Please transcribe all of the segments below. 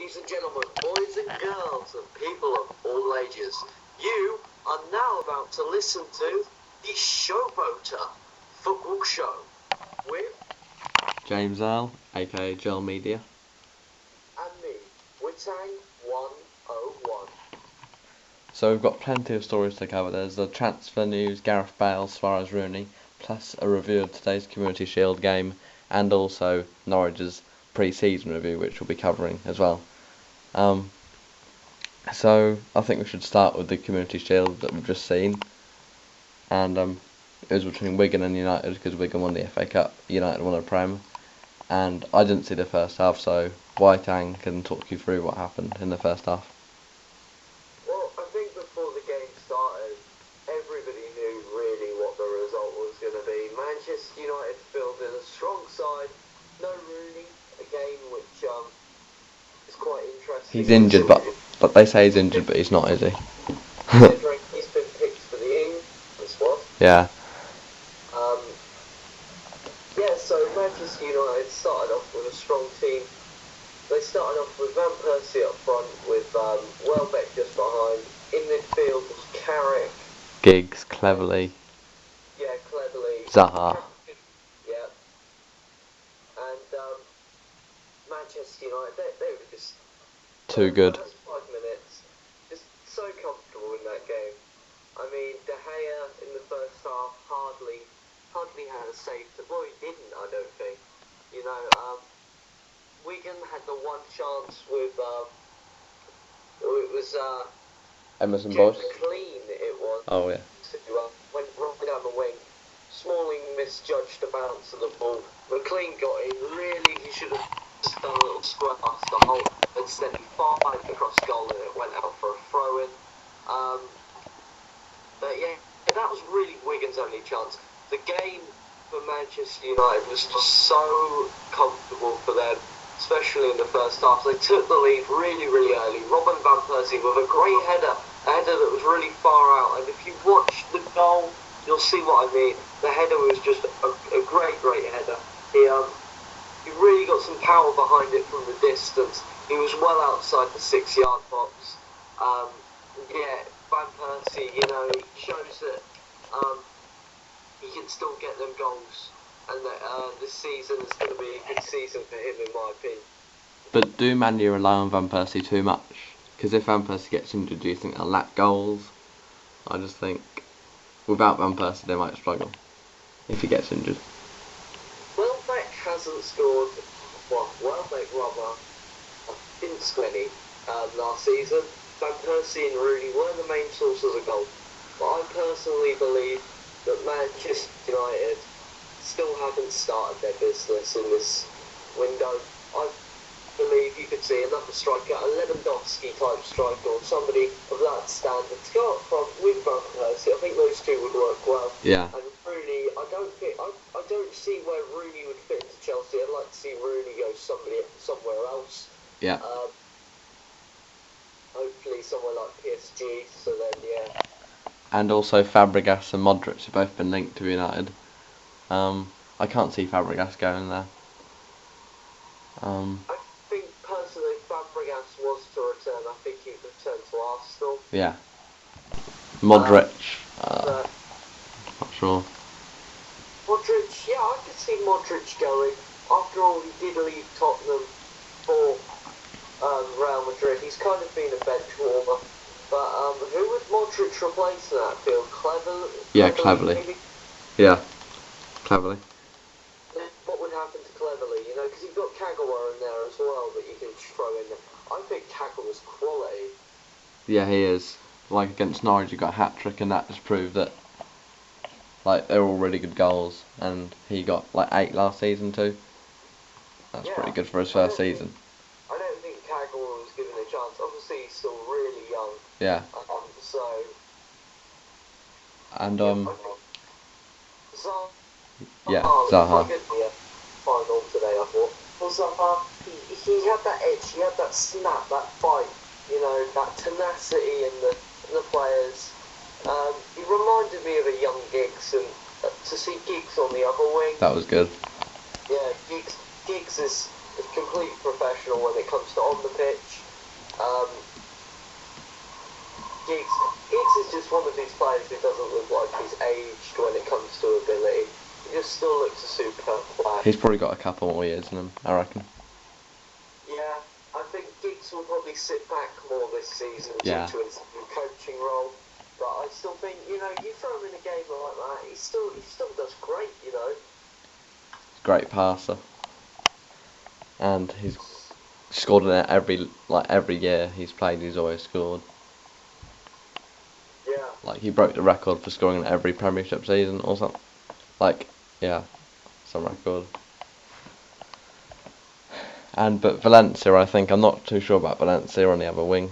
Ladies and gentlemen, boys and girls, and people of all ages, you are now about to listen to the Showboater Football Show with James Earl, aka Gel Media, and me, Witang 101. So we've got plenty of stories to cover. There's the transfer news, Gareth Bale, Suarez, Rooney, plus a review of today's Community Shield game, and also Norwich's pre-season review, which we'll be covering as well. So I think we should start with the Community Shield that we've just seen, and it was between Wigan and United because Wigan won the FA Cup, United won the Prem, and I didn't see the first half, so Whitang can talk you through what happened in the first half. Well, I think before the game started, everybody knew really what the result was going to be. Manchester United fielded a strong side, no Rooney, again, which is quite interesting. He's injured, but they say he's injured, but he's not, is he? Considering he's been picked for the England squad. Yeah. So Manchester United started off with a strong team. They started off with Van Persie up front, with Welbeck just behind. In midfield was Carrick. Giggs, Cleverley. Yeah, Cleverley. Zaha. Yeah. And Manchester United, they were just Too good. The first 5 minutes, just so comfortable in that game. I mean, De Gea in the first half hardly had a save. Well, he didn't, I don't think. You know, Wigan had the one chance with it was Emerson Jack Boyce. Clean. It was. Oh yeah. Went right down the wing. Smalling misjudged the bounce of the ball. McLean got in. Really, he should have just done a little square past the hole. Instead, he fired across goal and it went out for a throw-in. But yeah, that was really Wigan's only chance. The game for Manchester United was just so comfortable for them, especially in the first half. They took the lead really, really early. Robin Van Persie with a great header, a header that was really far out. And if you watch the goal, you'll see what I mean. The header was just a great, great header. He really got some power behind it from the distance. He was well outside the 6-yard box. Yeah, Van Persie, you know, he shows that he can still get them goals, and that this season is going to be a good season for him, in my opinion. But do Man U rely on Van Persie too much? Because if Van Persie gets injured, do you think they'll lack goals? I just think without Van Persie they might struggle if he gets injured. Welbeck hasn't scored. Well, Welbeck rather didn't score any last season. Van Persie and Rooney were the main sources of goal. But I personally believe that Manchester United still haven't started their business in this window. I believe you could see another striker, a Lewandowski type striker, or somebody of that standard to go up front with Van Persie. I think those two would work well. Yeah. And Rooney, I don't see where Rooney would fit into Chelsea. I'd like to see Rooney go somewhere else. Yeah. Hopefully somewhere like PSG. So then, yeah. And also Fabregas and Modric have both been linked to United. I can't see Fabregas going there. I think personally Fabregas was to return. I think he'd return to Arsenal. Yeah. Modric, not sure. Modric, yeah, I could see Modric going. After all, he did leave Tottenham for Real Madrid. He's kind of been a bench warmer. But who would Modric replace in that field? Cleverley? Yeah, Cleverley. Maybe? Yeah, Cleverley. What would happen to Cleverley? You know, because you've got Kagawa in there as well that you can throw in there. I think Kagawa's quality. Yeah, he is. Like against Norwich, he got a hat-trick, and that just proved that like they're all really good goals, and he got like 8 last season too. That's pretty good for his first season. I don't think Kagawa was given a chance. Obviously, he's still really young. Yeah. So. And Zaha. Yeah, Zaha. Final today, I thought. Well, Zaha, he had that edge, he had that snap, that fight, you know, that tenacity in the players. He reminded me of a young Giggs, and to see Giggs on the other wing. That was good. Yeah, Giggs is a complete professional when it comes to on the pitch. Giggs is just one of these players who doesn't look like he's aged when it comes to ability. He just still looks a superb player. He's probably got a couple more years in him, I reckon. Yeah, I think Giggs will probably sit back more this season due Yeah. to his new coaching role. But I still think, you throw him in a game like that, he still does great, Great passer. And he's scored in it every year he's played, he's always scored. Yeah. Like, he broke the record for scoring in every Premiership season or something. Like, yeah, some record. But Valencia, I think, I'm not too sure about Valencia on the other wing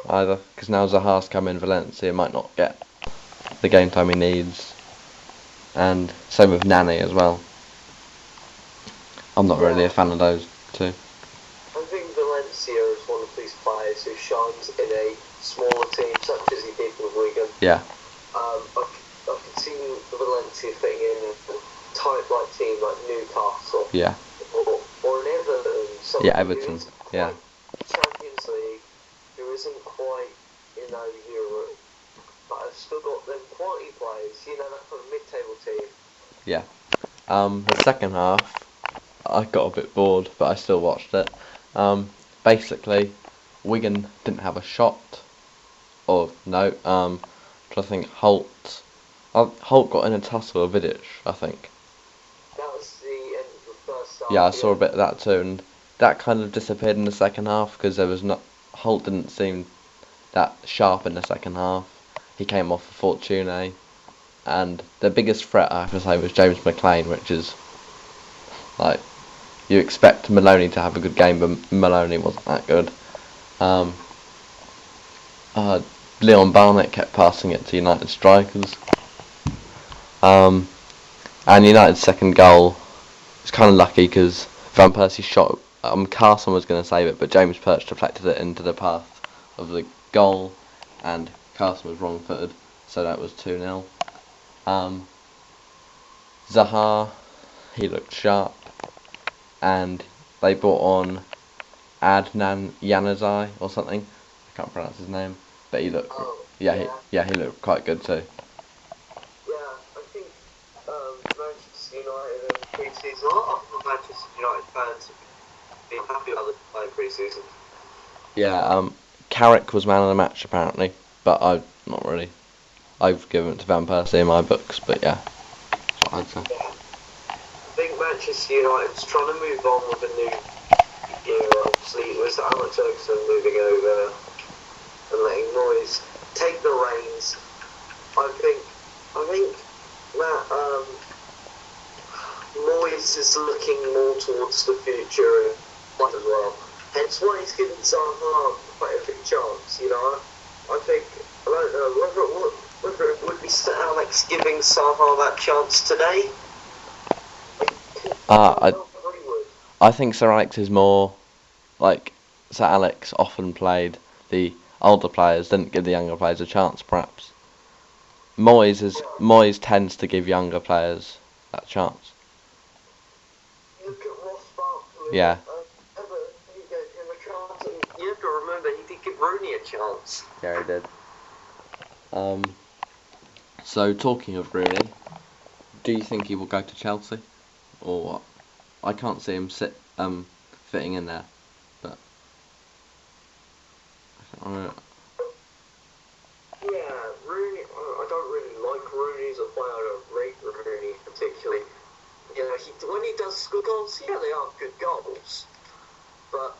either, because now Zaha's come in, Valencia might not get the game time he needs, and same with Nani as well. I'm not really a fan of those two. I think Valencia is one of these players who shines in a smaller team, such as he did with Wigan. Yeah. I could see Valencia fitting in a type-like team like Newcastle. Yeah. Or an Everton. Yeah, Everton. Yeah. Champions League, who isn't quite, Europe, but has still got them quality players, that kind of mid-table team. Yeah. The second half, I got a bit bored, but I still watched it. Basically, Wigan didn't have a shot. Or no. I think Holt got in a tussle with Vidic, I think. That was the end of the first half. Yeah, I saw a bit of that too, and that kind of disappeared in the second half because Holt didn't seem that sharp in the second half. He came off for Fortune, and the biggest threat I have to say was James McLean, which is like you expect Maloney to have a good game, but Maloney wasn't that good. Leon Barnett kept passing it to United strikers. And United's second goal was kind of lucky because Van Persie shot. Carson was going to save it, but James Perch deflected it into the path of the goal, and Carson was wrong-footed, so that was 2-0. Zaha, he looked sharp, and they brought on Adnan Januzaj or something. I can't pronounce his name, but he looked. He looked quite good too. Yeah, I think Manchester United in pre-season, a lot of Manchester United fans have been happy with other playing pre-season. Yeah, Carrick was man of the match apparently, but I'm not really. I've given it to Van Persie in my books, but yeah, that's what I'd say. Yeah. I think Manchester United's trying to move on with a new year. Obviously, it was Alex Ferguson moving over and letting Moyes take the reins. I think that Moyes is looking more towards the future as well. Hence why he's given Zaha quite a big chance. I think I don't know whether it would be Sir Alex giving Zaha that chance today. I think Sir Alex is more like Sir Alex often played the older players, didn't give the younger players a chance. Perhaps Moyes tends to give younger players that chance. Look at Ross Barkley. Yeah. He gave him a chance, and you have to remember he did give Rooney a chance. Yeah, he did. So talking of Rooney, do you think he will go to Chelsea, or what? I can't see him fitting in there, but I don't know. Yeah, Rooney. I don't really like Rooney as a player. I don't rate Rooney particularly. When he does score goals, yeah, they are good goals, but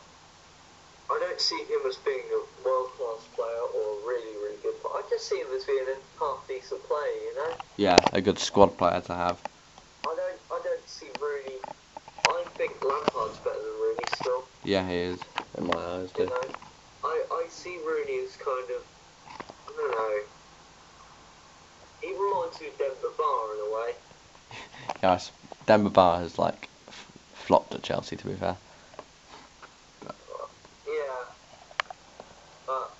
I don't see him as being a world-class player or a really, really good player. I just see him as being a half-decent player, Yeah, a good squad player to have. I don't see Rooney. I think Lampard's better than Rooney still. Yeah, he is, in my eyes too. I see Rooney as kind of, I don't know, he reminds me of Denver Bar in a way. Yes, Demba Ba has flopped at Chelsea, to be fair. Yeah, but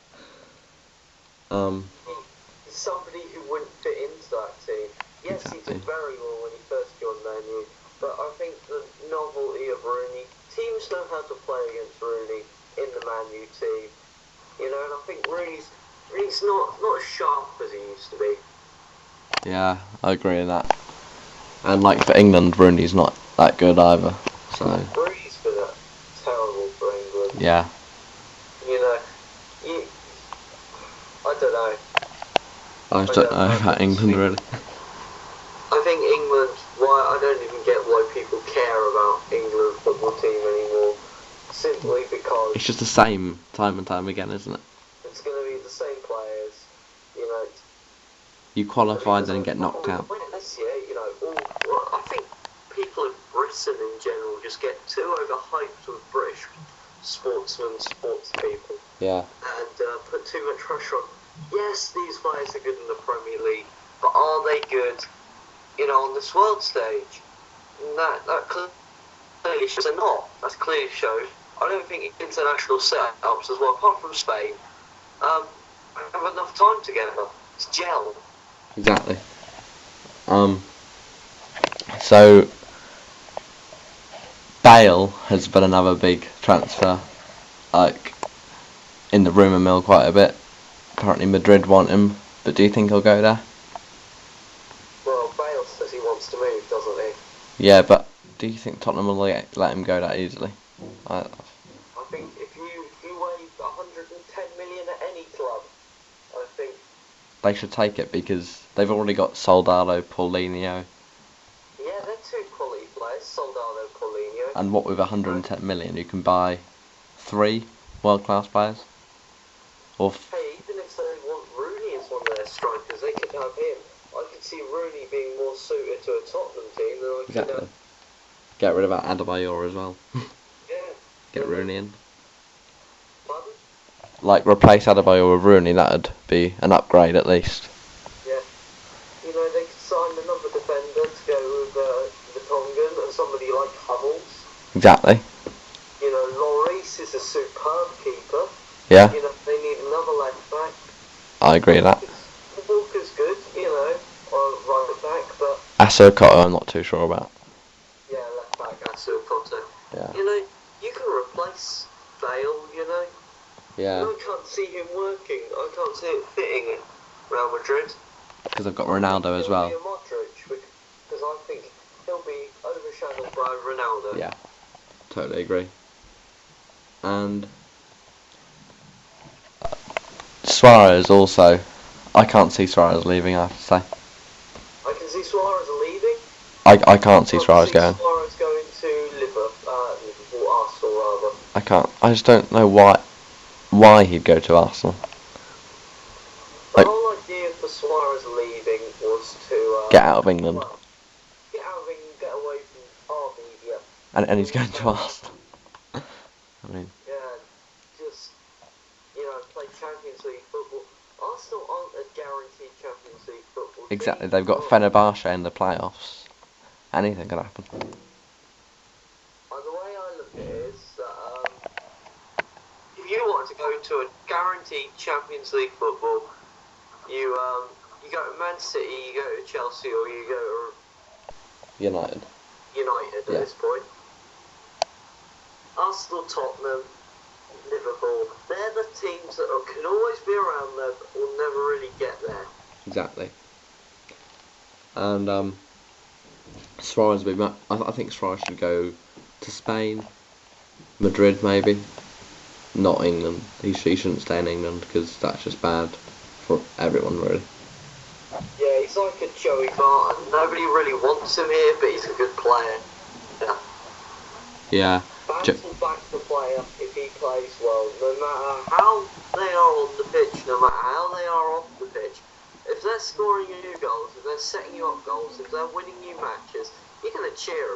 he's somebody who wouldn't fit into that team. Yes, Exactly. he did very well when he first joined Man U, but I think the novelty of Rooney, teams know brand new team. You know, and I think Rooney's not as sharp as he used to be. Yeah, I agree with that. And like for England, Rooney's not that good either. So Rooney's been terrible for England. yeah, You know, I don't know. I don't know about England really. I think England. I don't even get why people care about England football team anymore. Simply because It's just the same time and time again, isn't it? it's going to be the same players. You know. You qualify, then get knocked out. This year, you know, I think people in Britain in general just get too overhyped with British sports people, Yeah. and put too much pressure on. Yes, these players are good in the Premier League, but are they good, you know, on this world stage? And that clearly shows they're not. That's clearly shows. I don't think international setups as well, apart from Spain, have enough time together. It's gel. Exactly. So Bale has been another big transfer, like in the rumour mill quite a bit. Apparently Madrid want him, but do you think he'll go there? Well, Bale says he wants to move, doesn't he? Yeah, but do you think Tottenham will let him go that easily? I think if you wave 110 million at any club, I think They should take it because they've already got Soldado, Paulinho, yeah, they're two quality players, Soldado, Paulinho. and what with 110 million you can buy 3 world-class players? Or Hey, even if they want Rooney as one of their strikers, they could have him. I could see Rooney being more suited to a Tottenham team than I could exactly. Get rid of that Adebayor as well. Yeah. Get Rooney in. Pardon? Like replace Adebayor with Rooney, that'd be an upgrade at least. Yeah. You know, they could sign another defender to go with the Tongan and somebody like Hummels. Exactly. You know, Lloris is a superb keeper. Yeah, You know, they need another left back. I agree with that. Walker's good, you know, or right back, but Assou-Ekotto I'm not too sure about. yeah, left back, Assou-Ekotto. Yeah. You know, you can replace Bale, you know. Yeah. I can't see him working. I can't see it fitting in Real Madrid. Because I've got Ronaldo as well. He'll be a Modric, because I think he'll be overshadowed by Ronaldo. Yeah, totally agree. And Suarez also. I can't see Suarez leaving, I have to say. I can see Suarez leaving. I can't see Suarez going. Suarez going to Liverpool, Arsenal rather. I can't. I just don't know why he'd go to Arsenal. The Like, whole idea for Suarez leaving was to get out of England. well, get out of England, get away from our media. And he's going to Arsenal. I mean, Yeah, just, you know, play Champions League football. Arsenal aren't a guaranteed Champions League football team. exactly. They've got Fenerbahce in the playoffs. Anything can happen. And the way I look at it is that if you want to go into a guaranteed Champions League football, you go to Man City, you go to Chelsea, or you go to United. United at this point. Arsenal, Tottenham, Liverpool, they're the teams that can always be around there but will never really get there. Exactly. And Suarez would be. I think Suarez should go to Spain, Madrid maybe, not England. He shouldn't stay in England because that's just bad for everyone really. Yeah, he's like a Joey Barton. Nobody really wants him here, but he's a good player. Yeah. Battle back the player if he plays well, no matter how they are on the pitch, no matter how they are off the pitch. If they're scoring you goals, if they're setting you up goals, if they're winning you matches, you're gonna cheer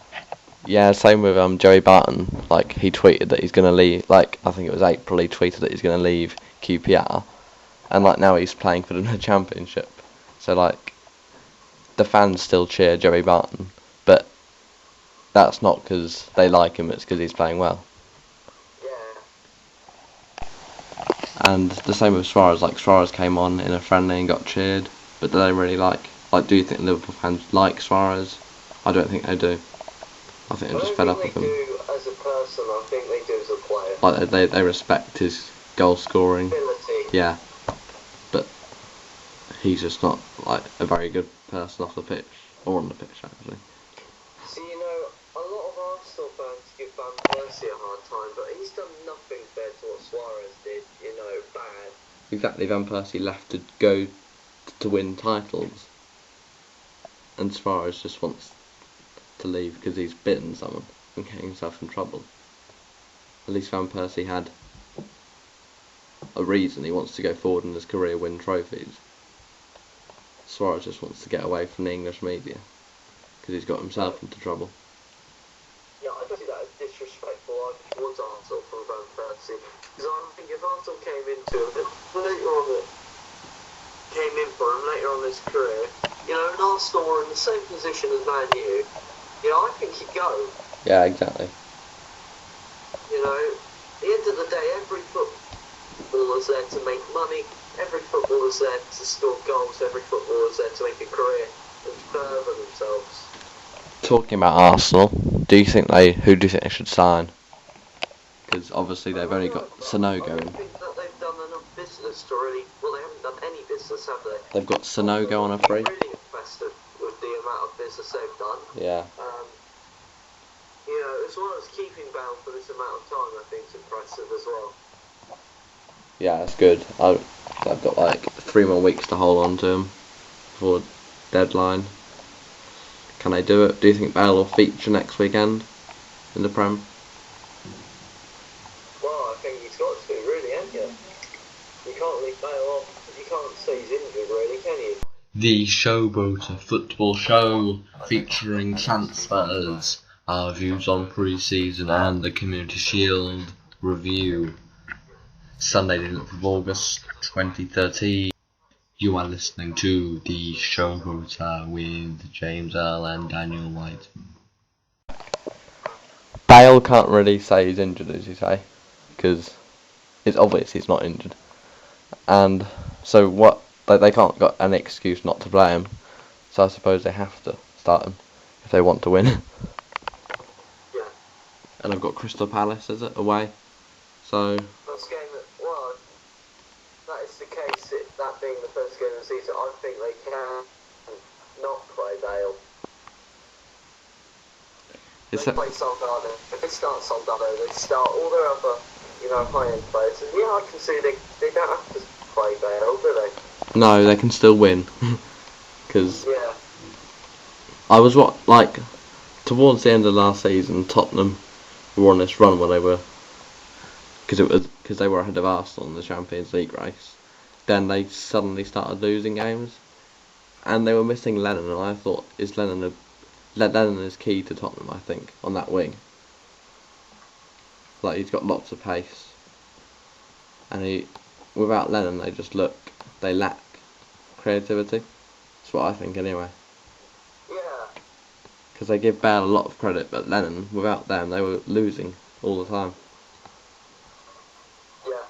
them. Yeah, same with Joey Barton. Like he tweeted that he's gonna leave. Like I think it was April. He tweeted that he's gonna leave QPR, and like now he's playing for the Championship. So like the fans still cheer Joey Barton, but that's not because they like him. It's because he's playing well. Yeah. And the same with Suarez. Like Suarez came on in a friendly and got cheered, but do they really like? Do you think Liverpool fans like Suarez? I don't think they do. I think they're just fed up with him. I don't think they do as a person, I think they do as a player. Like they respect his goal scoring. Ability. Yeah, but he's just not like a very good person off the pitch or on the pitch actually. So a lot of Arsenal fans give Van Persie a hard time, but he's done nothing compared to what Suarez did. Bad. Exactly, Van Persie left to go to win titles, and Suarez just wants to leave because he's bitten someone and getting himself in trouble. At least Van Persie had a reason. He wants to go forward in his career, win trophies. Suarez just wants to get away from the English media because he's got himself into trouble. Yeah, I don't see that as disrespectful towards Arsenal from Van Persie. Because I think if Arsenal came into him later on, came in for him later on in his career, and Arsenal were in the same position as Man U, I think he'd go. Yeah, exactly. At the end of the day, every footballer's there to make money, every footballer's there to score goals, every footballer's there to make a career and further themselves. Talking about Arsenal, who do you think they should sign? Because obviously they've only got Sanogo in. I think that they've done enough business to really. Well, they haven't done any business, have they? They've got Sanogo on a free. I'm really impressed with the amount of business they've done. Yeah. As well as keeping Bale for this amount of time, I think is impressive as well. Yeah, that's good. I've got like 3 more weeks to hold on to him before deadline. Can they do it? Do you think Bale will feature next weekend in the Prem? Well, I think he's got to, really, haven't you? You can't leave Bale off. You can't say he's injured, really, can you? The Showboater Football Show, featuring transfers, our views on pre-season and the Community Shield review. Sunday the 11th of August 2013. You are listening to the Showboater with James Earl and Daniel White. Bale can't really say he's injured, as you say, because it's obvious he's not injured. And so they can't got an excuse not to play him. So I suppose they have to start him if they want to win. Yeah. And I've got Crystal Palace, is it, away? So First game, well, that is the case. That being the first game of the season, I think they can not play Bale. They play Soldado. If they start Soldado, they start all their other, high-end players. And yeah, I can see they don't have to play Bale, do they? no, they can still win. Because Yeah. I was towards the end of last season, Tottenham were on this run where they were, because they were ahead of Arsenal in the Champions League race. Then they suddenly started losing games, and they were missing Lennon. And I thought, Lennon is key to Tottenham, I think, on that wing. Like, he's got lots of pace, and without Lennon, they lack creativity. That's what I think, anyway. Yeah. Because they give Bale a lot of credit, but Lennon, without them, they were losing all the time. Yeah.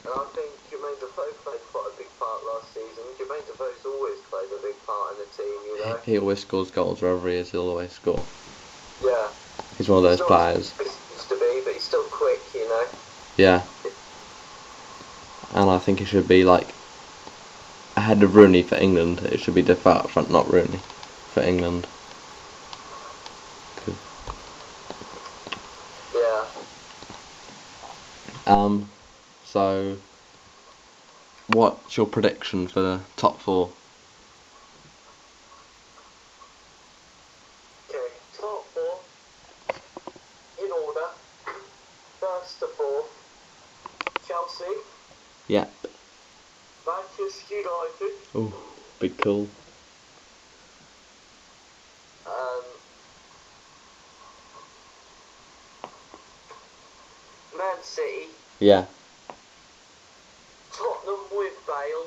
And I think Jermaine Defoe played quite a big part last season. Jermaine Defoe's always played a big part in the team, He always scores goals wherever he is. He'll always score. Yeah. He's one of those He's not players. as good as he used to be, but he's still quick, Yeah. And I think it should be ahead of Rooney for England. It should be Defoe up front, not Rooney, for England. Yeah. So what's your prediction for the top 4? Okay, top 4 in order. First to 4, Chelsea, Yeah. Manchester United, Oh, big call. Man City, Yeah. Tottenham with Bale,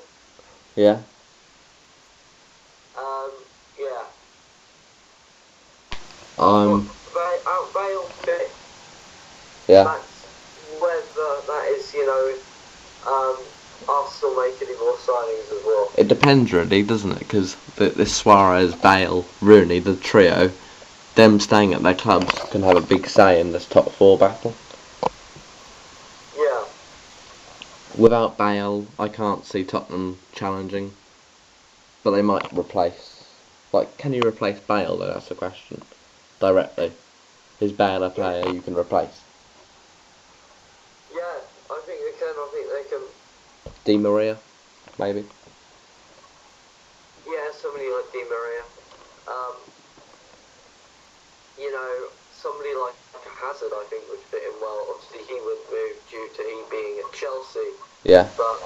Yeah. yeah. Bale fit. Yeah. That's whether that is, Arsenal make any more signings as well. It depends really, doesn't it? Because this Suarez, Bale, Rooney, the trio, them staying at their clubs can have a big say in this top four battle. Yeah. Without Bale, I can't see Tottenham challenging, but they might replace. Like, can you replace Bale though? That's the question. Directly. Is Bale a player you can replace? Yeah, I think they can. I think they can. Di Maria, maybe. Yeah, somebody like Di Maria. You know, somebody like Hazard, I think, would fit in well. Obviously, he would move due to he being at Chelsea. Yeah. But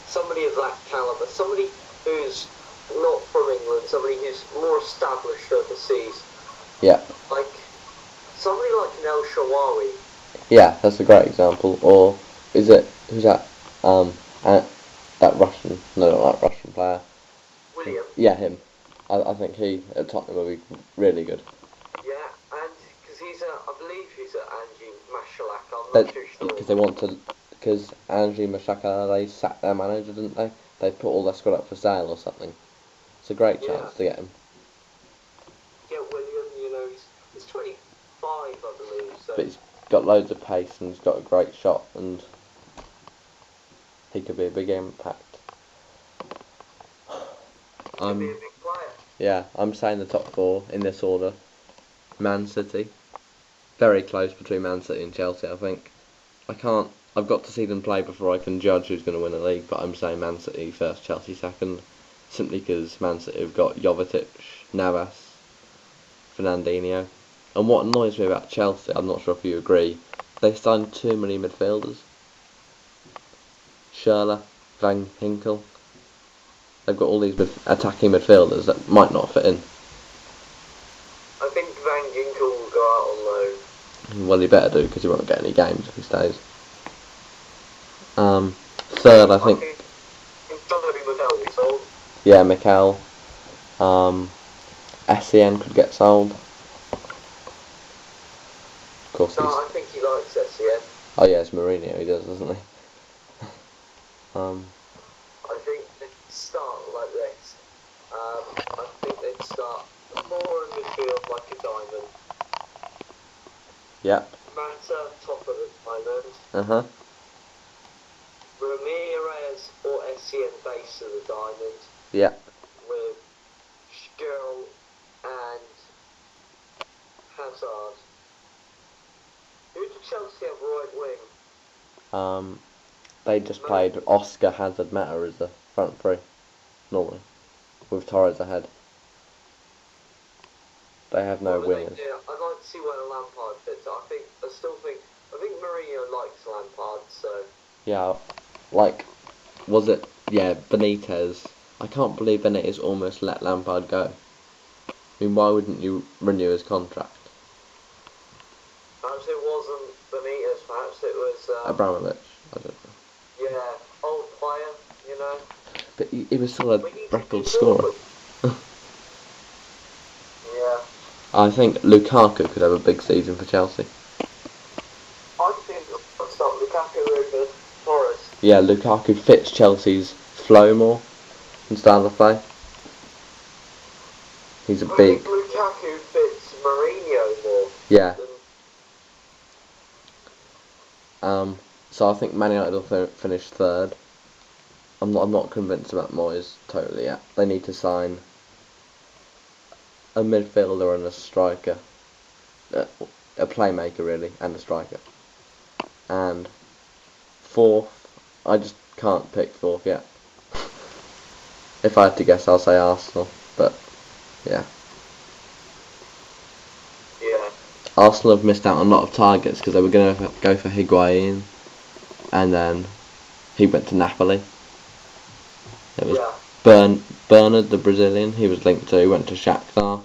somebody of that calibre, somebody who's not from England, somebody who's more established overseas. Yeah. Like, somebody like Nel Shaarawy. Yeah, that's a great example. Or is it, who's that? That Russian, no, not that Russian player. William. Yeah, him. I think he at Tottenham will be really good. Yeah, and because I believe he's at Angie Mashalak, I'm not too sure. Because they want to, because Angie Mashaka, they sacked their manager, didn't they? They put all their squad up for sale or something. It's a great chance to get him. Get William, you know, he's 25, I believe. So. But he's got loads of pace and he's got a great shot and he could be a big impact. Could be a big player. Yeah, I'm saying the top four in this order. Man City. Very close between Man City and Chelsea, I think. I've got to see them play before I can judge who's going to win the league, but I'm saying Man City first, Chelsea second. Simply because Man City have got Jovetic, Navas, Fernandinho. And what annoys me about Chelsea, I'm not sure if you agree, they signed too many midfielders. Schürrle, Van Ginkel. They've got all these attacking midfielders that might not fit in. I think Van Ginkel will go out on loan. Well, he better do because he won't get any games if he stays. Third, I think. It's not going to be Mikel be sold. Yeah, Mikel. SEN could get sold. Of course, no, I think he likes SEN. Oh yeah, it's Mourinho. He does, doesn't he? I think they'd start like this. I think they'd start more in midfield like a diamond. Yep. Mata, top of the diamond. Uh-huh. Ramirez or SEN base of the diamond. Yep. With Girl and Hazard. Who did Chelsea have right wing? They just played Oscar, Hazard, Mata as the front three, normally, with Torres ahead. They have no wingers. Yeah, I'd like to see where Lampard fits. I think Mourinho likes Lampard, so. Yeah, like, was it? Yeah, Benitez. I can't believe Benitez almost let Lampard go. I mean, why wouldn't you renew his contract? Perhaps it wasn't Benitez. Perhaps it was Abramovich. I don't know. Yeah, old player, you know. But he was still a record scorer. Yeah. I think Lukaku could have a big season for Chelsea. I think I'll start Lukaku over Torres. Yeah, Lukaku fits Chelsea's flow more and style of play. He's a big. I think Lukaku fits Mourinho more. Yeah. So I think Man United will finish third. I'm not convinced about Moyes totally yet. They need to sign a midfielder and a striker, a playmaker really, and a striker. And fourth, I just can't pick fourth yet. If I had to guess, I'll say Arsenal. But yeah. Yeah. Arsenal have missed out on a lot of targets because they were going to go for Higuain, and then he went to Napoli. It was Bernard, the Brazilian, he was linked to, he went to Shakhtar.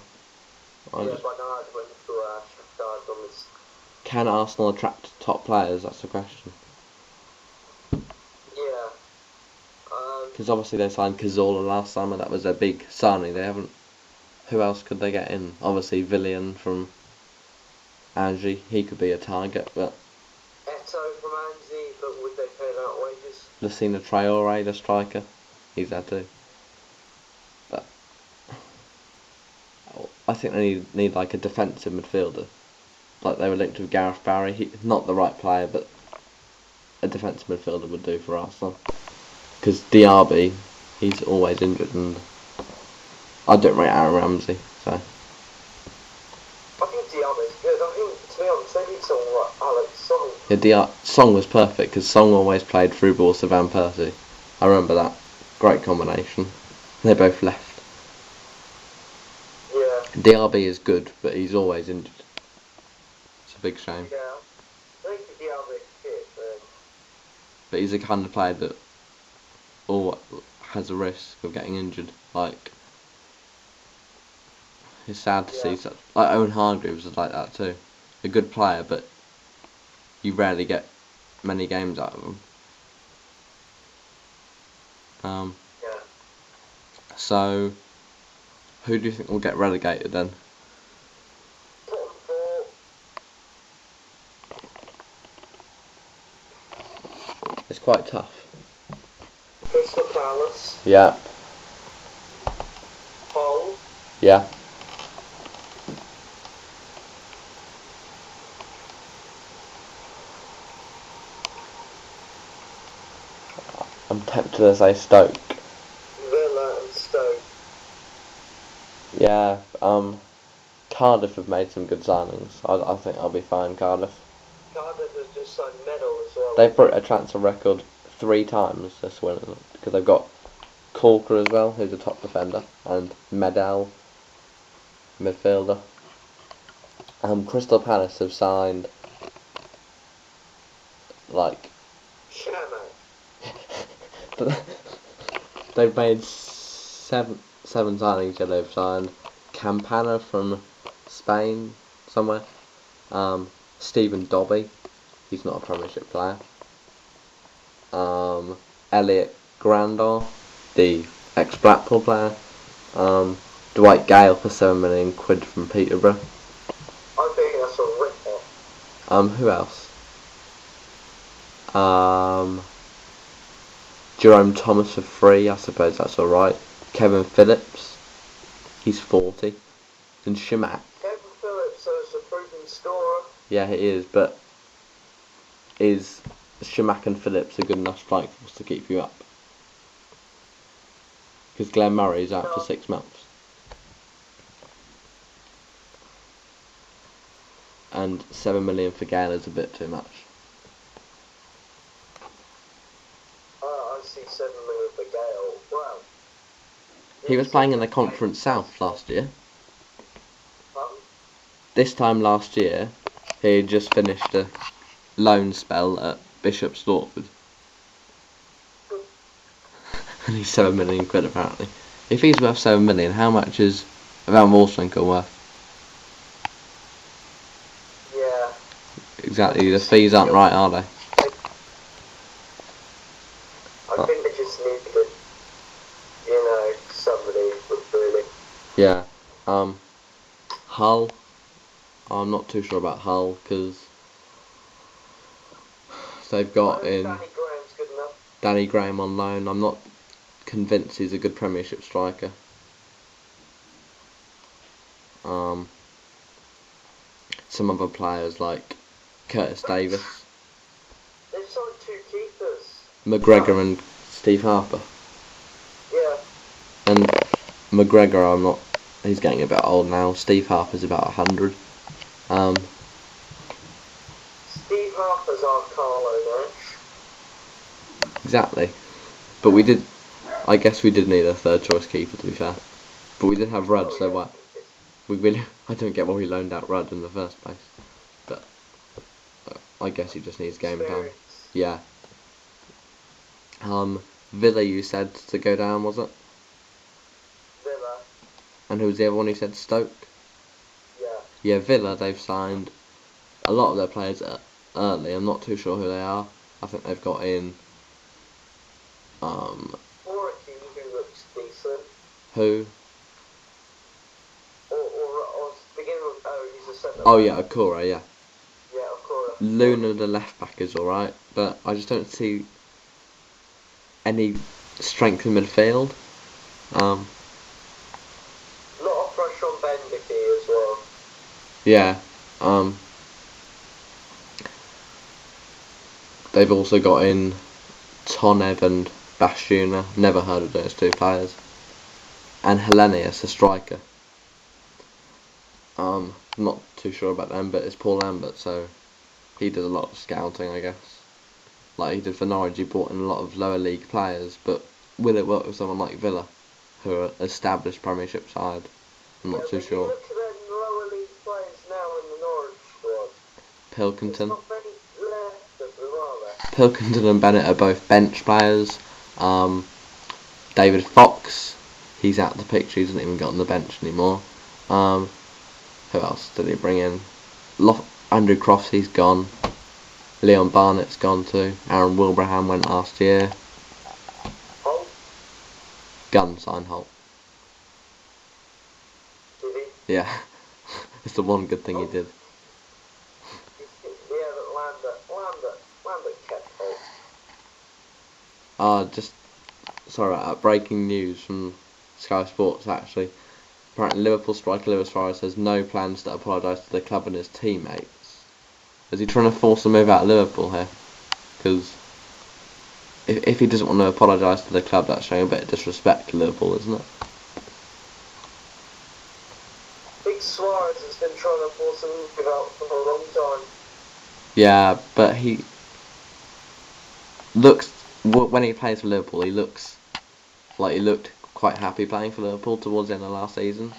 Can Arsenal attract top players? That's the question. Yeah. Because obviously they signed Cazorla last summer, that was their big signing. They haven't. Who else could they get in? Obviously Villian from Angie, he could be a target, but. Eto from Angie, but would they pay that wages? Lucina Traore, the striker, he's there too. But I think they need like a defensive midfielder. Like they were linked with Gareth Barry. Not the right player, but a defensive midfielder would do for Arsenal. Because DRB, he's always injured, and I don't rate Aaron Ramsey, so. I think Diaby's good. I think, to be honest, they need someone like Alex Song. Yeah, Song was perfect, because Song always played through balls to Van Persie. I remember that. Great combination. They both left. Yeah. DRB is good, but he's always injured. It's a big shame. Yeah. I think Diaby's good, but he's the kind of player that has a risk of getting injured. Like, it's sad to see such. Like Owen Hargreaves was like that too. A good player, but you rarely get many games out of him. Yeah. So, who do you think will get relegated then? Tottenham 4. It's quite tough. Crystal Palace. Yeah. Hull. Yeah. I'm tempted to say Stoke. Villa and Stoke. Yeah, Cardiff have made some good signings. I think I'll be fine, Cardiff. Cardiff has just signed Medal as well. They've broke a transfer record 3 times this winter, because they've got Corker as well, who's a top defender, and Medal, midfielder. Crystal Palace have signed, like, Shaman. they've made seven signings. Yeah, they've signed Campana from Spain somewhere. Stephen Dobby, he's not a Premiership player. Elliot Grandor, the ex-Blackpool player. Dwight Gale for £7 million from Peterborough. I think that's a rip-off. Who else? Jerome Thomas for free, I suppose that's alright. Kevin Phillips, he's 40. And Shimak. Kevin Phillips is a proven scorer. Yeah, he is, but is Shimak and Phillips a good enough strike force to keep you up? Because Glenn Murray's out for 6 months. And £7 million for Gale is a bit too much. I see 7 million for Gale. Wow. He was playing in the Conference South last year. Pardon? This time last year, he had just finished a loan spell at Bishop Stortford. And he's £7 million apparently. If he's worth 7 million, how much is Van Wolfswinkel worth? Yeah. Exactly, the fees aren't right, are they? I think they just needed, somebody really. Yeah. Hull. I'm not too sure about Hull, because they've got in Danny Graham's good enough. Danny Graham on loan. I'm not convinced he's a good Premiership striker. Some other players like Curtis Davis, They've signed 2 keepers. McGregor and Steve Harper. Yeah. And McGregor, he's getting a bit old now. Steve Harper's about 100. Steve Harper's our Carlo Nash. Exactly. But I guess we did need a third choice keeper, to be fair. But we did have Rudd, so what? I don't get why we loaned out Rudd in the first place. But I guess he just needs game time. Yeah. Villa, you said to go down, was it? Villa. And who was the other one you said? Stoke? Yeah. Yeah, Villa, they've signed a lot of their players early. I'm not too sure who they are. I think they've got in Oraki, who looks decent. who? Or beginning with he's a centre. Oh yeah, Akura, yeah. Yeah, Akura. Luna, the left back, is alright, but I just don't see any strength in midfield. Lot of pressure on Benji. Yeah. They've also got in Tonev and Bashuna. Never heard of those two players. And Hellenius, a striker. Not too sure about them, but it's Paul Lambert, so he did a lot of scouting, I guess. Like he did for Norwich, he brought in a lot of lower league players, but will it work with someone like Villa, who are established Premiership side? I'm not too sure. Look at the lower league players now in the Norwich squad. Pilkington. Not many left of them, are there? Pilkington and Bennett are both bench players. David Fox, he's out of the picture, he hasn't even got on the bench anymore. Who else did he bring in? Andrew Cross, he's gone. Leon Barnett's gone too. Aaron Wilbraham went last year. Holt? Gunn signed Holt. Did he? Yeah, it's the one good thing he did. Yeah, but Lambert kept Holt. Just sorry about that. Breaking news from Sky Sports actually. Apparently Liverpool striker Luis Suarez has no plans to apologise to the club and his teammates. Is he trying to force a move out of Liverpool here? Because if he doesn't want to apologise to the club, that's showing a bit of disrespect to Liverpool, isn't it? Big Suarez has been trying to force a move out for a long time. Yeah, but he looks, when he plays for Liverpool, he looks like he looked quite happy playing for Liverpool towards the end of last season.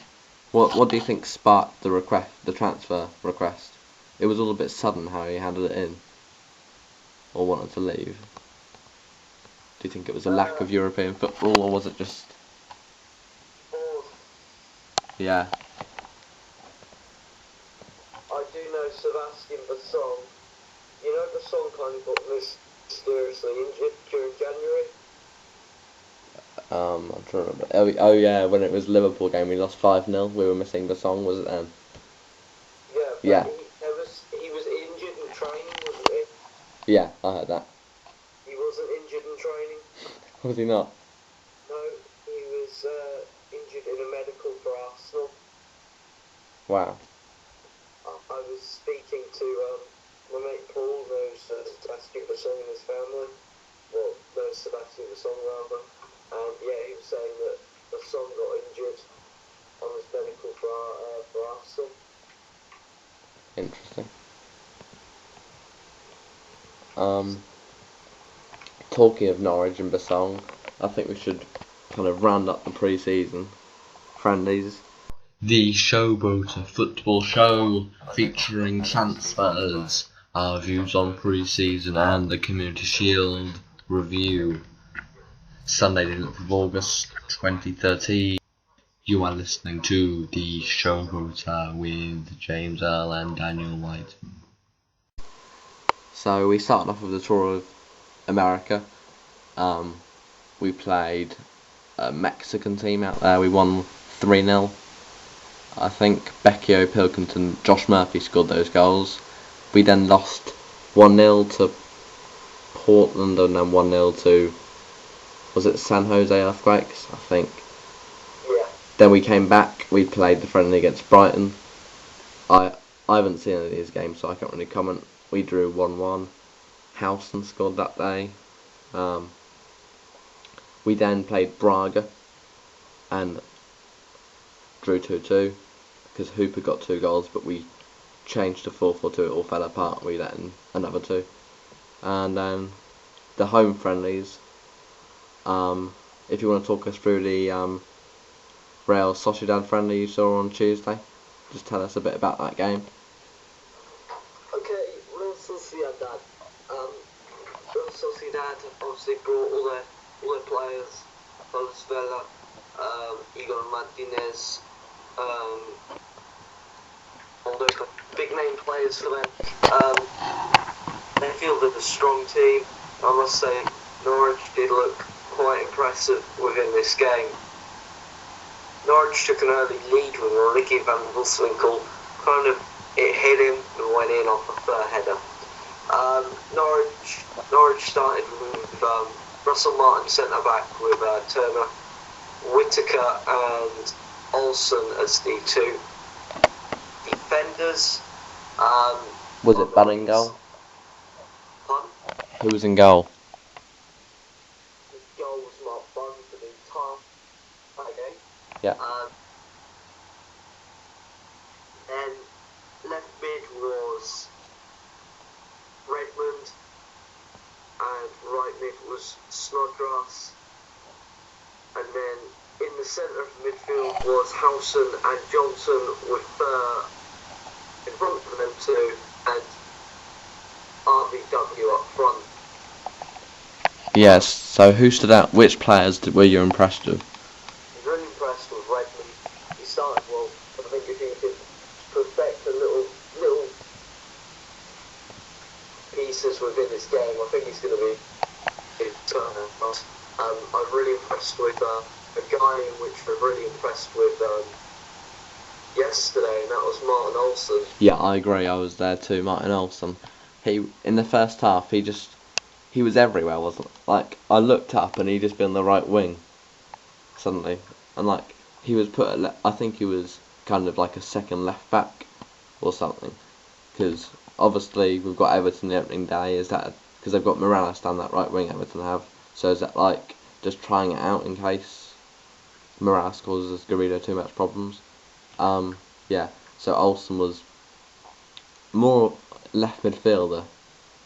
What do you think sparked the transfer request? It was all a bit sudden how he handed it in, or wanted to leave. Do you think it was a lack of European football, or was it just? Yeah. I do know Sebastian Bassong. You know Bassong kind of got mysteriously injured during January. I'm trying to remember. Oh yeah, when it was Liverpool game, we lost 5-0. We were missing the song, was it then? Yeah. Yeah. He was injured in training, wasn't he? Yeah, I heard that. He wasn't injured in training. Was he not? No, he was injured in a medical for Arsenal. Wow. I was speaking to my mate Paul, knows Sebastian Bassong and his family. Well, knows Sebastian Bassong rather. And yeah, he was saying that Bassong got injured on his medical for Arsenal. Interesting. Talking of Norwich and Bassong, I think we should kind of round up the pre-season friendlies. The Showboater Football Show, featuring transfers, our views on pre-season and the Community Shield review. Sunday the 11th of August 2013. You are listening to the Showboater with James Earl and Daniel White. So we started off with the tour of America. We played a Mexican team out there. We won 3-0. I think Becchio, Pilkington, Josh Murphy scored those goals. We then lost 1-0 to Portland and then 1-0 to, was it San Jose Earthquakes, I think. Yeah. Then we came back, we played the friendly against Brighton. I haven't seen any of these games, so I can't really comment. We drew 1-1. Howson scored that day. We then played Braga and drew 2-2 because Hooper got 2 goals, but we changed to 4-4-2. It all fell apart. We let in another 2. And then the home friendlies. If you want to talk us through the Real Sociedad friendly you saw on Tuesday, just tell us a bit about that game. Okay, Real Sociedad. Real Sociedad obviously brought all their players. Carlos Vela, Igor Martinez, all those big name players for them. They fielded a strong team. I must say, Norwich did look quite impressive within this game. Norwich took an early lead with Ricky van Wolfswinkel. Kind of, it hit him and went in off a third header. Norwich started with Russell Martin centre back with Turner, Whittaker and Olsen as the 2 defenders. Was it Bunn in goal? Pardon? Who was in goal? The goal was Mark Bunn for the entire game. Yeah. Then left mid was Redmond, and right mid was Snodgrass. And then in the centre of midfield was Howson and Johnson with in front of them two, and RVW up front. Yes, so who stood out? Which players were you impressed with? I was really impressed with Redmond. He started well. I think if he could perfect the little pieces within this game, I think he's going to be turning fast. I'm really impressed with a guy in which I'm really impressed with yesterday, and that was Martin Olsen. Yeah, I agree. I was there too. Martin Olsen. He in the first half, he was everywhere. Wasn't like I looked up and he just been on the right wing suddenly, and like he was put. I think he was kind of like a second left back or something, because obviously we've got Everton the opening day. Is that because they've got Morales down that right wing? Everton have. So is that like just trying it out in case Morales causes Garrido too much problems? Yeah. So Olsen was more left midfielder,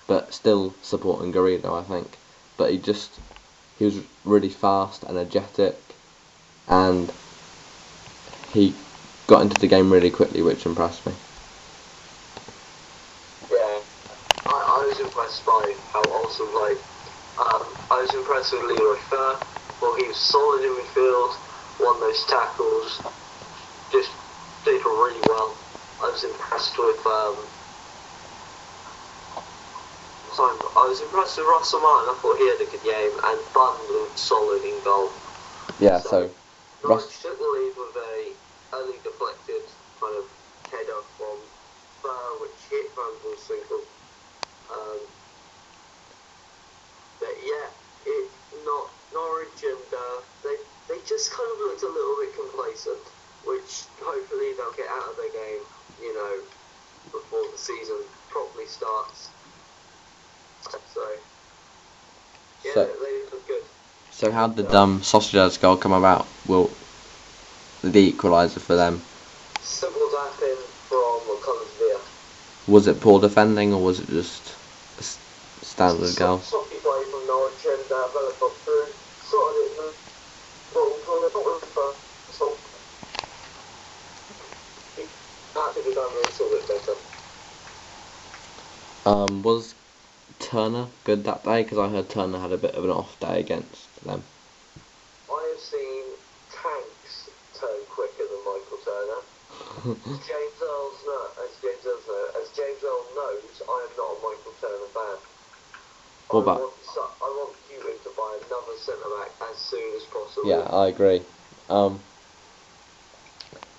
but still supporting Garrido, I think. But he was really fast, energetic, and he got into the game really quickly, which impressed me. Yeah, I was impressed by how Olsen played. I was impressed with Leroy Fer. Well, he was solid in midfield, won those tackles, just did really well. I was impressed with Russell Martin. I thought he had a good game, and Bunn looked solid in goal. Yeah, so Norwich took the lead with a early deflected kind of header from Fer, which hit Van Wolfswinkel. But yeah, Norwich and they just kind of looked a little bit complacent, which hopefully they'll get out of their game, before the season properly starts. So yeah, they look good. So how did Sausage's goal come about? Well, the equaliser for them. Simple tap in from Collins Villa. Was it poor defending or was it just a standard goal? Softly play from Norwich and Villa got through. Sorted it. Well, not really fast. So that could have done a little bit better. Was Turner good that day? Because I heard Turner had a bit of an off day against them. I have seen tanks turn quicker than Michael Turner. As James Earl knows, I am not a Michael Turner fan. What about? I want Cuban to buy another centre back as soon as possible. Yeah, I agree.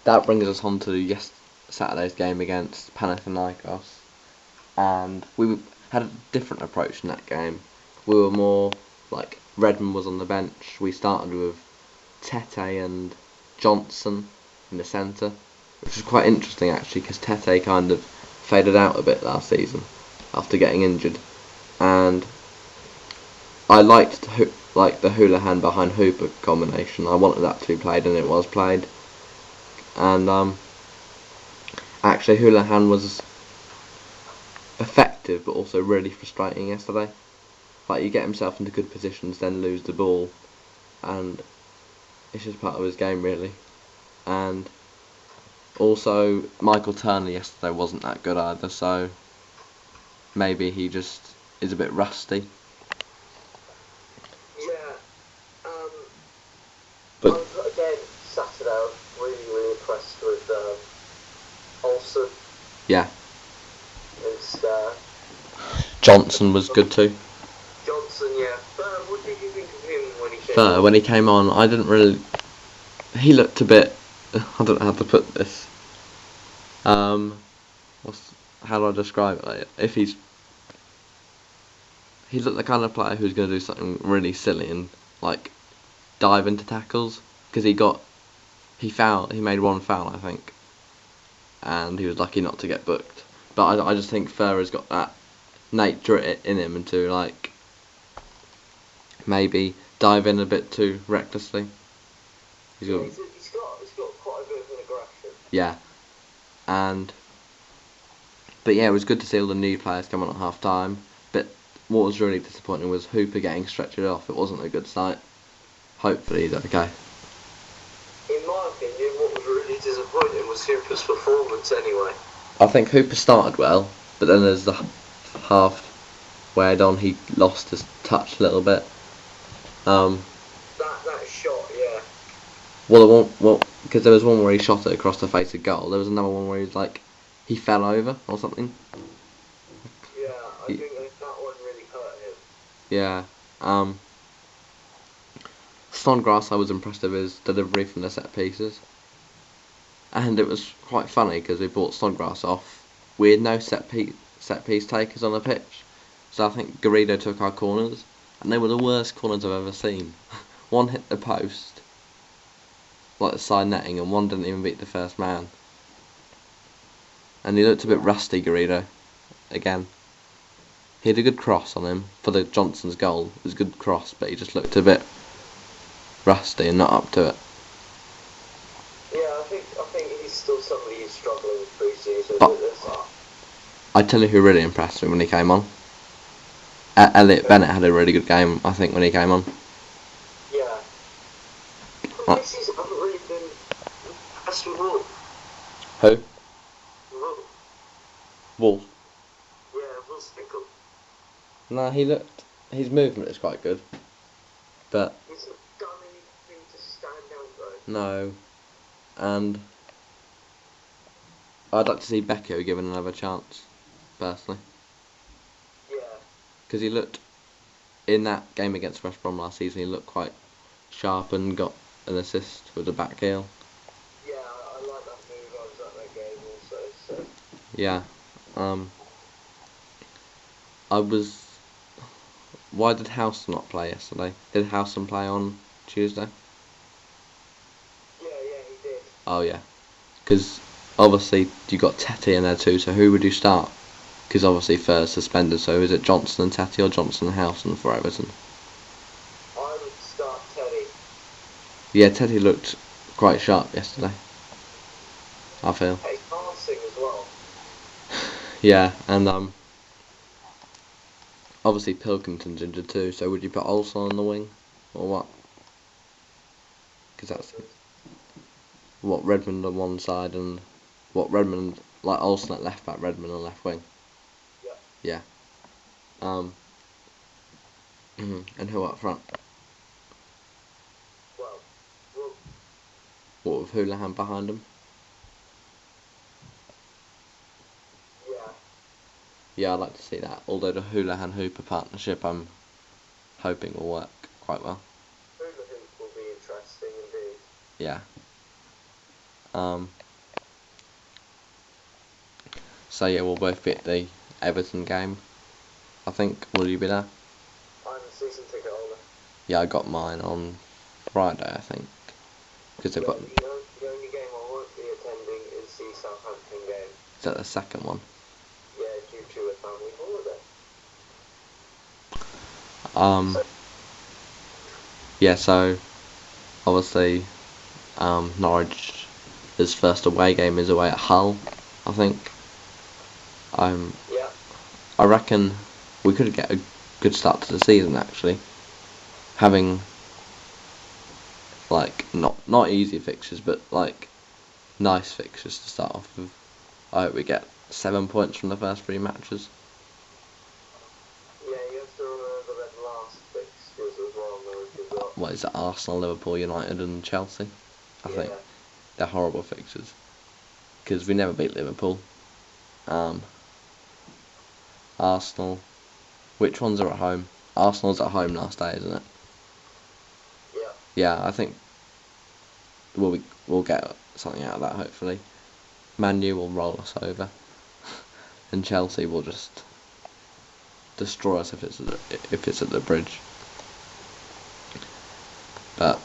That brings us on to Saturday's game against Panathinaikos, and we had a different approach in that game. We were more like Redmond was on the bench. We started with Tete and Johnson in the centre, which was quite interesting actually, because Tete kind of faded out a bit last season after getting injured, and I liked the Houlihan behind Hooper combination. I wanted that to be played, and it was played. And actually Houlihan was effective, but also really frustrating yesterday. Like, he get himself into good positions, then lose the ball, and it's just part of his game, really. And also Michael Turner yesterday wasn't that good either, so maybe he just is a bit rusty. Yeah. But again, Saturday I was really impressed with Olsen. yeah. It's, Johnson was good too. Johnson, yeah. What did you think of him when he came But on? when he came on, I didn't really. He looked a bit. I don't know how to put this. How do I describe it? Like, he looked the kind of player who's going to do something really silly and like dive into tackles, because he made one foul, I think, and he was lucky not to get booked. But I just think Ferrer's got that nature in him, and to like maybe dive in a bit too recklessly. He's got quite a bit of an aggression. Yeah, but yeah, it was good to see all the new players come on at half time. But what was really disappointing was Hooper getting stretchered off. It wasn't a good sight. Hopefully he's okay. In my opinion, what was really disappointing was Hooper's performance anyway. I think Hooper started well, but then as the halfway on, he lost his touch a little bit. That shot, yeah. Well, because there was one where he shot it across the face of goal. There was another one where he fell over or something. Yeah, I think that one really hurt him. Yeah. Snodgrass, I was impressed with his delivery from the set pieces. And it was quite funny because we brought Snodgrass off. We had no set piece takers on the pitch. So I think Garrido took our corners. And they were the worst corners I've ever seen. One hit the post, like the side netting, and one didn't even beat the first man. And he looked a bit rusty, Garrido, again. He had a good cross on him for the Johnson's goal. It was a good cross, but he just looked a bit rusty and not up to it. Yeah, I think he's still somebody who's struggling with pre-season But with this. I tell you who really impressed me when he came on. Elliot Bennett had a really good game, I think, when he came on. Yeah. This season I haven't really been impressed with Wolf. Who? Wolf. Wolf. Yeah, Wolf's fickle. No, his movement is quite good. But He's not done anything to stand out though. no. And I'd like to see Becco given another chance, personally. Yeah. Because he looked, in that game against West Brom last season, he looked quite sharp and got an assist with the back heel. Yeah, I like that move. I was at that game also, so. Yeah. Why did House not play yesterday? Did Howson play on Tuesday? Yeah, he did. Oh yeah. Because obviously you got Tetty in there too, so who would you start? Because obviously Furr's suspended, so is it Johnson and Tetty or Johnson and Howson for Everton? I would start Teddy. Yeah, Tetty looked quite sharp yesterday, I feel. Hey, passing as well. Yeah, and obviously Pilkington's injured too, so would you put Olsen on the wing, or what? Because that's what Redmond on one side and what Redmond, like Olsen at left back, Redmond on left wing. Yeah. Yeah. And who up front? Well, What with Houlihan behind him? yeah. Yeah, I'd like to see that. Although the Houlihan Hooper partnership, I'm hoping will work quite well. Hula hoop will be interesting indeed. Yeah. So yeah, we'll both be at the Everton game. I think. Will you be there? I'm a season ticket holder. Yeah, I got mine on Friday, I think. Because they've got. The only game I won't be attending is the Southampton game. Is that the second one? Yeah, due to a family holiday. Yeah, so obviously Norwich, his first away game is away at Hull, I think. Yeah. I reckon we could get a good start to the season actually, having like not easy fixtures but like nice fixtures to start off with. I hope we get 7 points from the first 3 matches. Yeah, you have to remember that last fixtures as well, Norwich as well. What is it? Arsenal, Liverpool, United, and Chelsea. I think they're horrible fixtures because we never beat Liverpool. Arsenal. Which ones are at home? Arsenal's at home last day, isn't it? Yeah. Yeah, I think we'll get something out of that hopefully. Man U will roll us over, and Chelsea will just destroy us if it's at the Bridge. But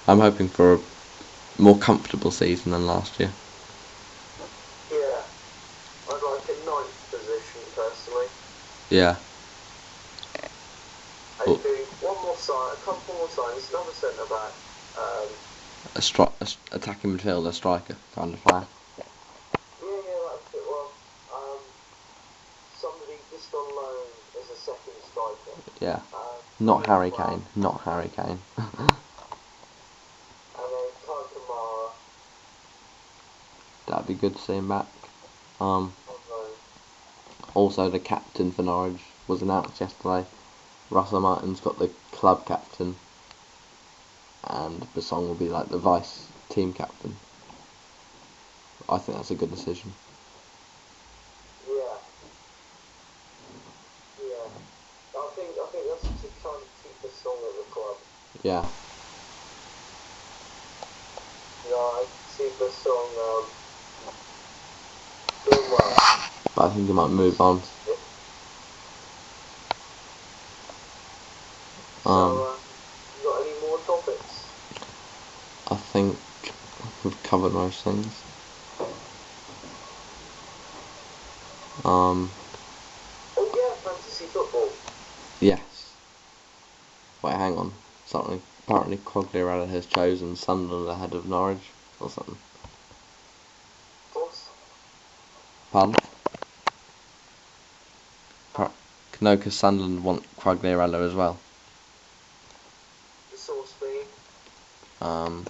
I'm hoping for a more comfortable season than last year. Yeah. And do one more sign, a couple more signs, another centre back. Attacking midfielder, striker kind of player. Yeah, that's it. Well, somebody just on loan as a second striker. Yeah. Not Harry Kane. Not Harry Kane. And then Kai Kamara. That'd be good to see him back. Also, the captain for Norwich was announced yesterday. Russell Martin's got the club captain, and Basong will be like the vice team captain. I think that's a good decision. Yeah. I think that's to try and keep the song at the club. Yeah. I see the song doing well. But I think he might move on. So, you got any more topics? I think we've covered most things. Oh yeah, fantasy football. Yes. Wait, hang on. Something. Apparently Quagliarella has chosen Sunderland ahead of Norwich or something. What? Pardon? No, because Sunderland want Quagliarella as well. The source being? I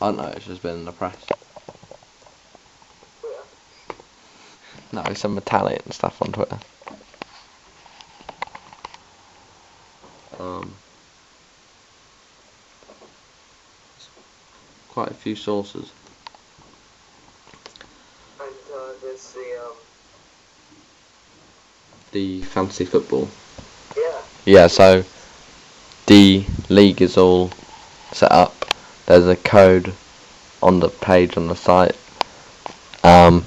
don't know, it's just been in the press. Twitter? No, some Italian stuff on Twitter. Quite a few sources. And there's The fantasy football. yeah. Yeah, so the league is all set up. There's a code on the page on the site. The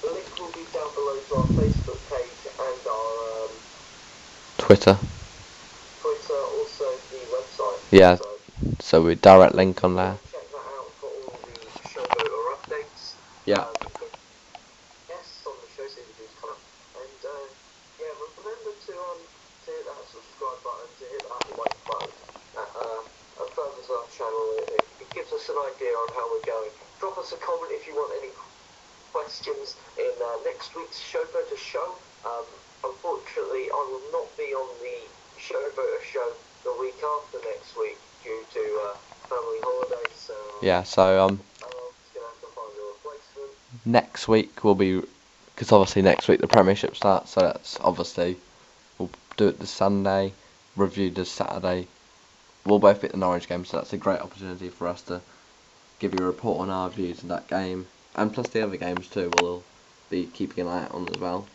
link will be down below to our Facebook page and our Twitter. Twitter, also the website. Yeah, so we direct link on there. Check that out for all the Showboater updates. Yeah. Guests on the show series come up. And yeah, remember to hit that subscribe button, to hit that like button. It furthers our channel. It gives us an idea on how we're going. Drop us a comment if you want any questions in next week's Showboater show. Unfortunately, I will not be on the Showboater show the week after next week due to family holidays. So Yeah, so I'm just gonna have to find a replacement. next week will be, because obviously next week the Premiership starts, so that's obviously, we'll do it this Sunday, review this Saturday. We'll both be at the Norwich game, so that's a great opportunity for us to give you a report on our views of that game, and plus the other games too, we'll be keeping an eye out on as well.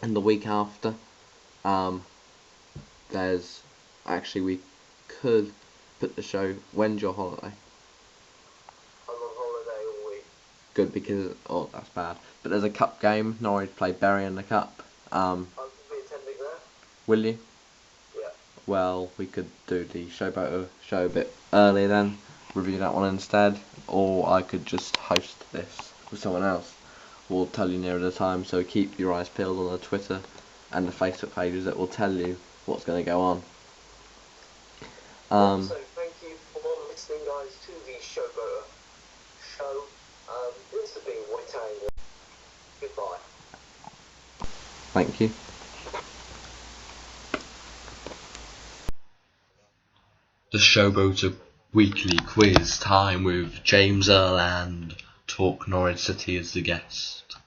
And the week after, there's, actually we could put the show, when's your holiday? I'm on holiday all week. Good, because, oh that's bad, but there's a cup game, Norwich play Bury in the cup. I'm going to be attending that. Will you? Yeah. Well, we could do the Showboater show a bit earlier then, review that one instead, or I could just host this with someone else. We'll tell you nearer the time, so keep your eyes peeled on the Twitter and the Facebook pages that will tell you what's going to go on. So thank you for listening, guys, to the Showboater show. This has been White. Goodbye. Thank you. The Showboater Weekly quiz time with James Earl and Talk Norwich City as the guest.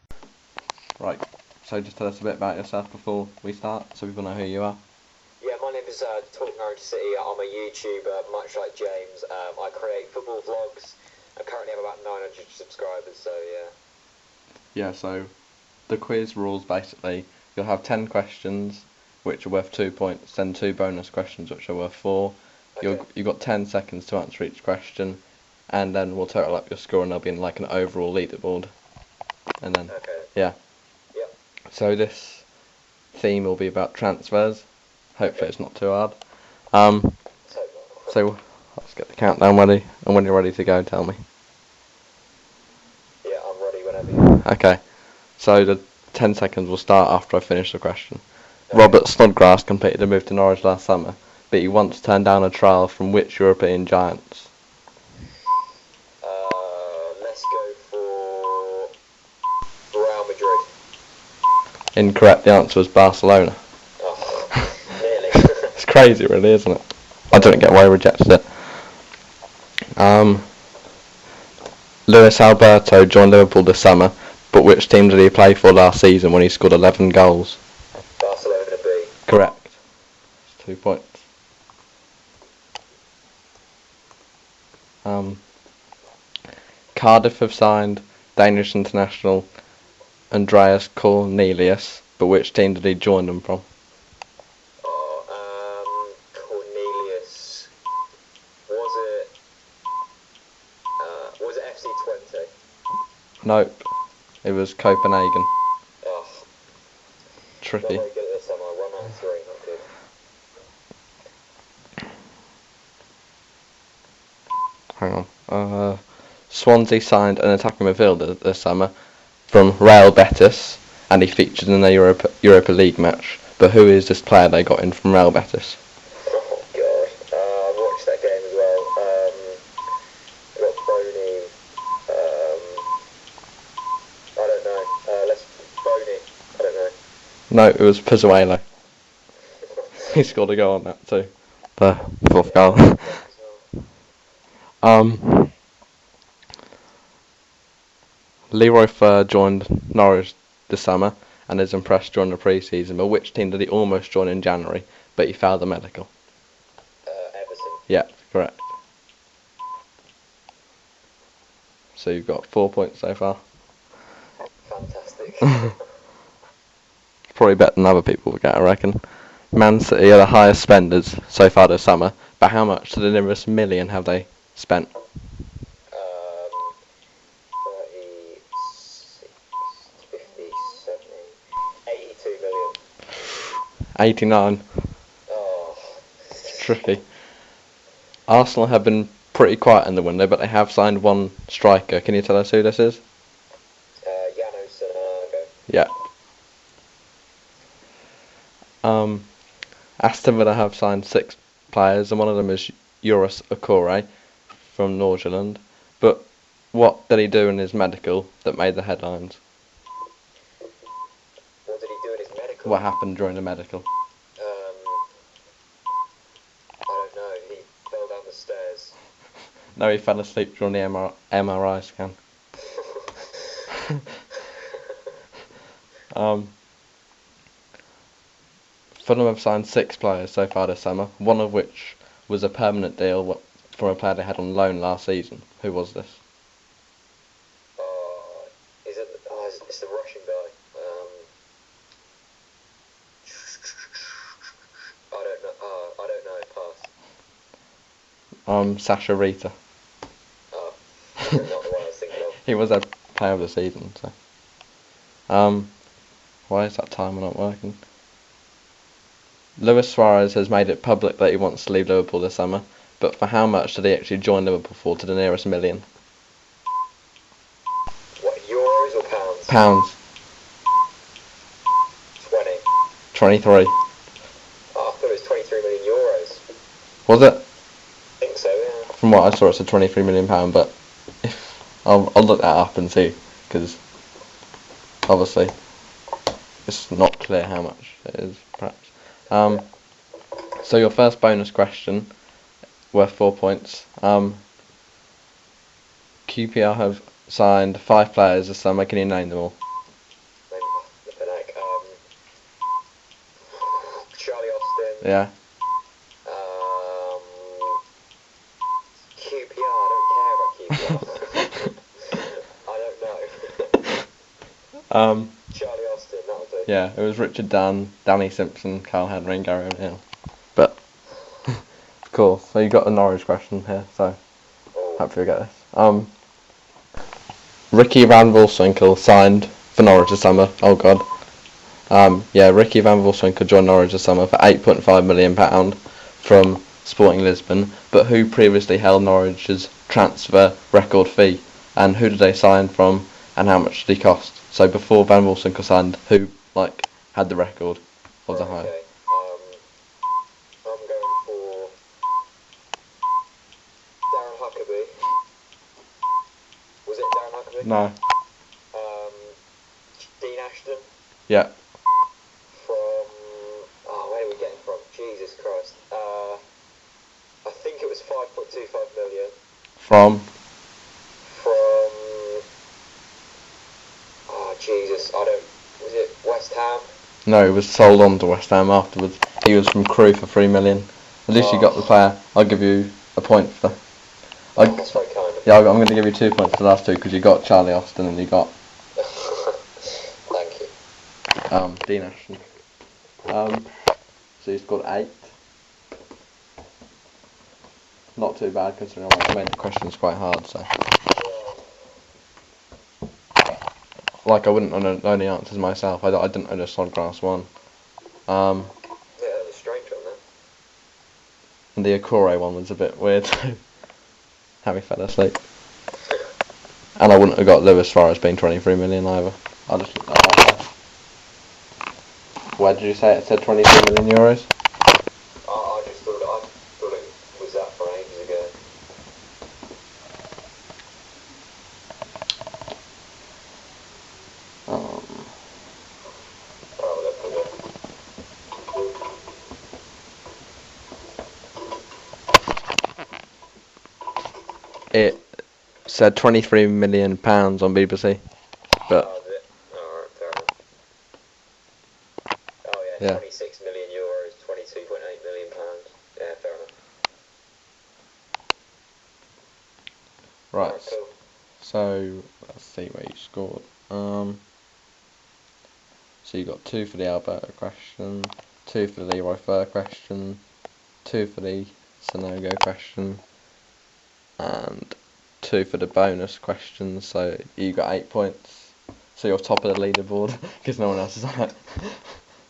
Right, so just tell us a bit about yourself before we start, so people know who you are. Yeah, my name is Talk Norwich City. I'm a YouTuber, much like James. I create football vlogs. I currently have about 900 subscribers, so yeah. Yeah, so the quiz rules basically, you'll have 10 questions, which are worth 2 points, then 2 bonus questions, which are worth 4. Okay. You've got 10 seconds to answer each question, and then we'll total up your score, and there'll be like an overall leaderboard. And then, Okay. yeah. Yep. So this theme will be about transfers. Hopefully it's not too hard. So let's get the countdown ready, and when you're ready to go, tell me. Yeah, I'm ready whenever you are. Okay. So the 10 seconds will start after I finish the question. Robert Snodgrass completed a move to Norwich last summer, but he once turned down a trial from which European giants? Let's go for Real Madrid. Incorrect, the answer was Barcelona. Oh, nearly. It's crazy, really, isn't it? I don't get why he rejected it. Luis Alberto joined Liverpool this summer, but which team did he play for last season when he scored 11 goals? Barcelona B. Correct. It's 2 points. Cardiff have signed Danish international Andreas Cornelius, but which team did he join them from? Cornelius. Was it FC20? Nope. It was Copenhagen. Oh, Tricky. not very good at this summer. 1 out of 3, not good. Hang on. Swansea signed an attacking midfielder this summer from Real Betis, and he featured in a Europa League match. But who is this player they got in from Real Betis? Oh god, I watched that game as well. I got Boney. I don't know. Boney. I don't know. No, it was Pizzuelo. He scored a goal on that too. The 4th goal. Leroy Fer joined Norwich this summer and is impressed during the pre-season, but which team did he almost join in January, but he failed the medical? Everton. Yeah, correct. So you've got 4 points so far. Fantastic. Probably better than other people will get, I reckon. Man City are the highest spenders so far this summer, but how much to the nearest million have they spent? 36, 50, 70, 82 million. 89. Oh. Tricky. Arsenal have been pretty quiet in the window, but they have signed one striker. Can you tell us who this is? Jano Sanago. Yeah. Aston Villa have signed 6 players, and one of them is Joris Okore from Nordirland. But what did he do in his medical that made the headlines? What did he do in his medical? What happened during the medical? I don't know. He fell down the stairs. No, he fell asleep during the MRI scan. Fulham have signed 6 players so far this summer, one of which was a permanent deal from a player they had on loan last season. Who was this? It's the Russian guy. I don't know. Pass. Sasha Rita. Oh, not the one I was thinking of. He was a player of the season, so. Why is that timer not working? Luis Suarez has made it public that he wants to leave Liverpool this summer, but for how much did he actually join Liverpool for to the nearest million? What, euros or pounds? Pounds. 20. 23. Oh, I thought it was 23 million euros. Was it? I think so, yeah. From what I saw, it's a £23 million, but I'll look that up and see, because obviously it's not clear how much it is, perhaps. So your first bonus question, worth 4 points. QPR have signed 5 players this summer. Can you name them all? Charlie Austin. Yeah. QPR. I don't care about QPR. I don't know. Charlie Austin. That'll do. Yeah, it was Richard Dunn, Danny Simpson, Carl Henry, and Gary O'Neill. But cool. So you got a Norwich question here. So hopefully you get this. Ricky Van Wolfswinkel signed for Norwich this summer. Oh god. Ricky Van Wolfswinkel joined Norwich this summer for £8.5 million from Sporting Lisbon. But who previously held Norwich's transfer record fee? And who did they sign from? And how much did he cost? So before Van Wolfswinkel signed, who like had the record of the highest? Okay. I'm going for Darren Huckabee. Was it Darren Huckabee? No. Dean Ashton Yeah. from. Oh, where are we getting from? Jesus Christ. I think it was 5.25 million From. from. Oh, Jesus. I don't. Was it West Ham? No, he was sold on to West Ham afterwards. He was from Crewe for 3 million. At least you got the player. I'll give you a point for that. That's very kind of you. Yeah, I'm going to give you 2 points for the last two because you got Charlie Austin and you got Thank you. Dean Ashton. So you scored 8. Not too bad considering I made the questions quite hard. So, like, I wouldn't know the answers myself. I didn't know the Snodgrass one. Yeah, that was a strange one then. And the Akure one was a bit weird. Harry fell asleep. And I wouldn't have got Luis Suarez being 23 million either. I just looked that up. Where did you say it said 23 million euros? I just thought it was that for ages ago. Oh, look at It said 23 million pounds on BBC, but Oh, is it? Alright, fair enough. Oh yeah, Yeah. 26 million euros, 22.8 million pounds. Yeah, fair enough. right. Alright, cool. So let's see where you scored. So you got 2 for the Alberta question, 2 for the Leroy Fur question, 2 for the Sonogo question, and 2 for the bonus question. So you got 8 points. So you're top of the leaderboard because no one else is on it. That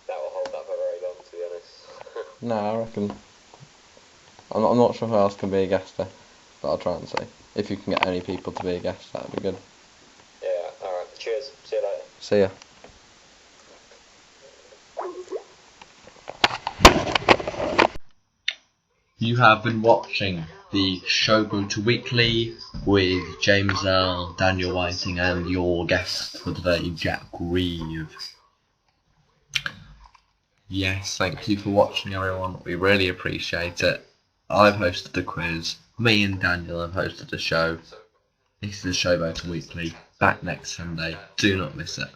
will hold up for very long, to be honest. No, I reckon. I'm not sure who else can be a guest there, but I'll try and see. If you can get any people to be a guest, that'd be good. Yeah, alright, cheers. See you later. See ya. You have been watching the Showboater Weekly with James Earl, Daniel Whiting, and your guest for today, Jack Reeve. Yes, thank you for watching, everyone. We really appreciate it. I've hosted the quiz. Me and Daniel have hosted the show. This is the Showboater Weekly. Back next Sunday. Do not miss it.